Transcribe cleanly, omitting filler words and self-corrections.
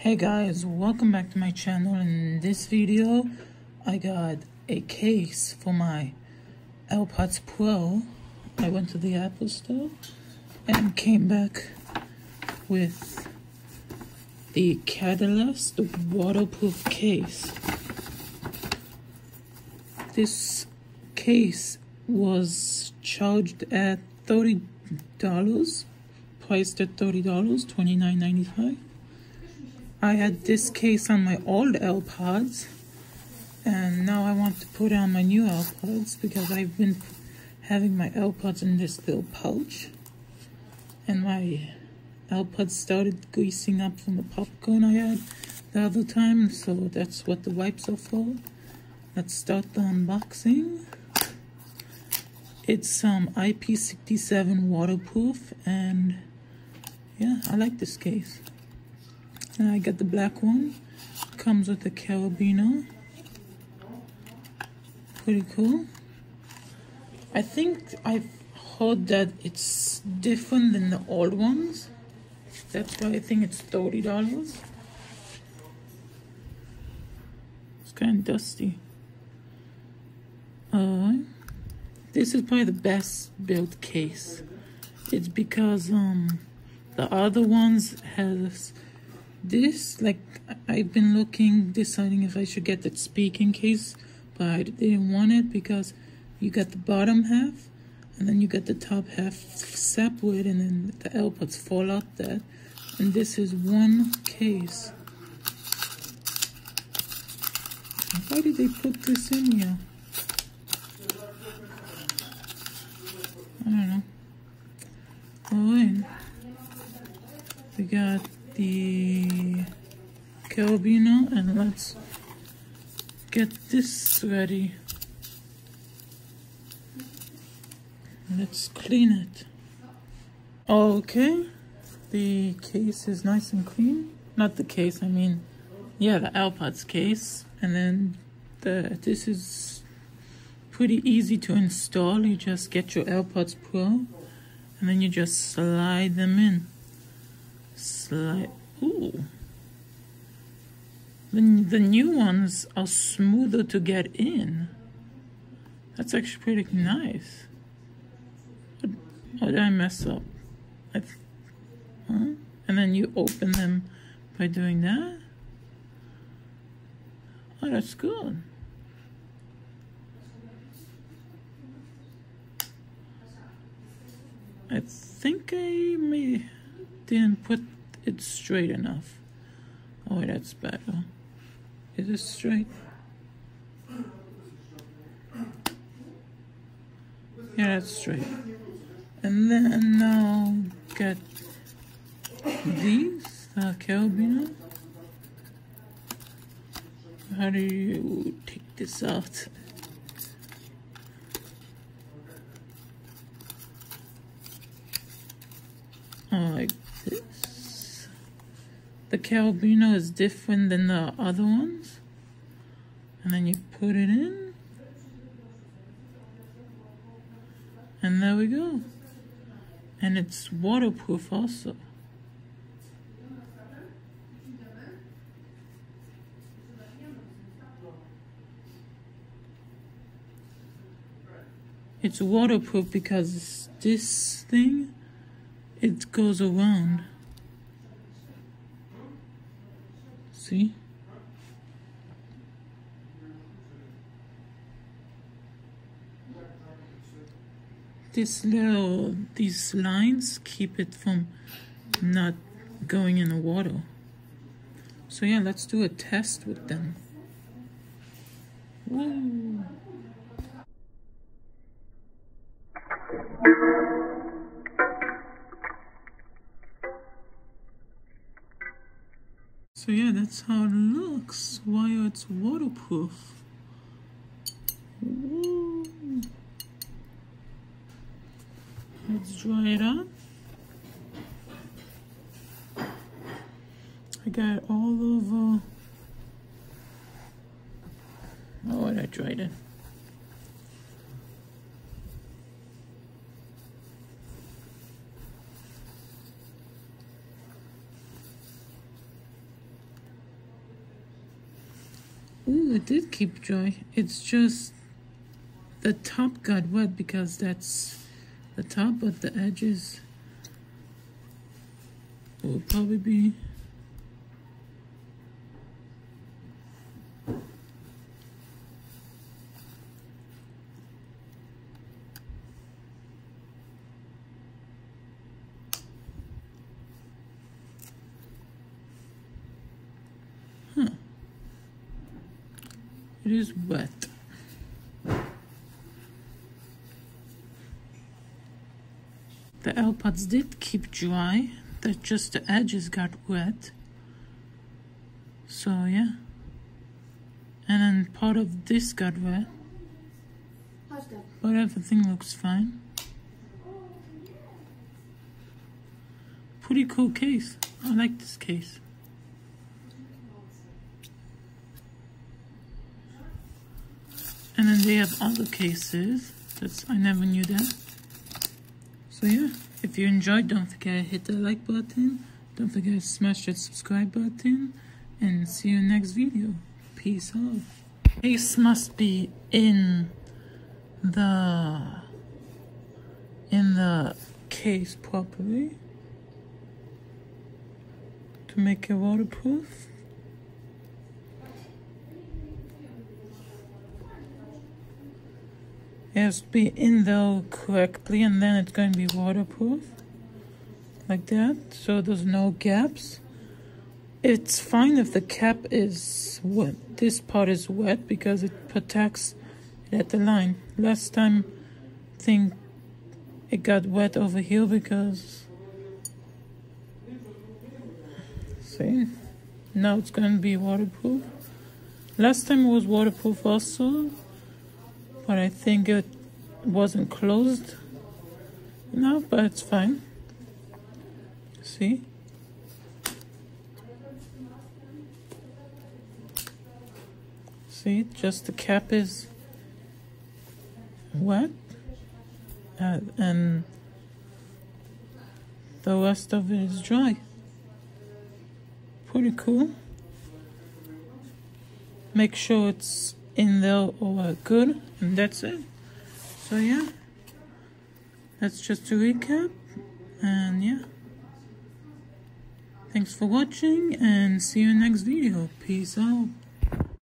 Hey guys, welcome back to my channel. In this video I got a case for my AirPods Pro. I went to the Apple store and came back with the Catalyst waterproof case. This case was charged at $30, priced at $30, $29.95. I had this case on my old AirPods, and now I want to put on my new AirPods because I've been having my AirPods in this little pouch, and my AirPods started greasing up from the popcorn I had the other time, so that's what the wipes are for. Let's start the unboxing. It's IP67 waterproof, and yeah, I like this case. And I got the black one. Comes with a carabiner. Pretty cool. I think I've heard that it's different than the old ones. That's why I think it's $30. It's kind of dusty. This is probably the best built case. It's because the other ones has this, like, I've been looking, deciding if I should get that speaking case, but I didn't want it because you got the bottom half and then you got the top half separate, and then the AirPods fall out that. And this is one case. Why did they put this in here? I don't know. Alright. We got the carabiner, and let's get this ready. Let's clean it. Okay, the case is nice and clean. Not the case, I mean, yeah, the AirPods case. And then this is pretty easy to install. You just get your AirPods Pro, and then you just slide them in. Ooh. The new ones are smoother to get in. That's actually pretty nice. How did I mess up? And then you open them by doing that? Oh, that's good. I think I didn't put it straight enough. Oh, that's better. Is it straight? Yeah, that's straight. And then now get these carabiner. How do you take this out? Oh, like this. The carabiner is different than the other ones. And then you put it in. And there we go. And it's waterproof also. It's waterproof because this thing, it goes around. See? These lines keep it from not going in the water. So yeah, let's do a test with them. Woo. So yeah, that's how it looks while it's waterproof. Woo. Let's dry it out. I got it all over. Oh, I dried it. Ooh, it did keep dry. It's just the top got wet because that's the top, but the edges will probably be it is wet. The AirPods did keep dry, that just the edges got wet. So yeah. And then part of this got wet. But everything looks fine. Pretty cool case. I like this case. And then they have other cases. I never knew that. So yeah, if you enjoyed, don't forget to hit the like button. Don't forget to smash that subscribe button. And see you next video. Peace out. Case must be in the case properly to make it waterproof. It has to be in there correctly, and then it's going to be waterproof like that, so there's no gaps. It's fine if the cap is wet. This part is wet because it protects it at the line. Last time I think it got wet over here because see, now it's going to be waterproof. Last time it was waterproof also, but I think it wasn't closed enough, but it's fine. See? See, just the cap is wet, and the rest of it is dry. Pretty cool. Make sure it's in there or good, and that's it. So yeah, that's just a recap, and yeah, thanks for watching, and see you next video. Peace out.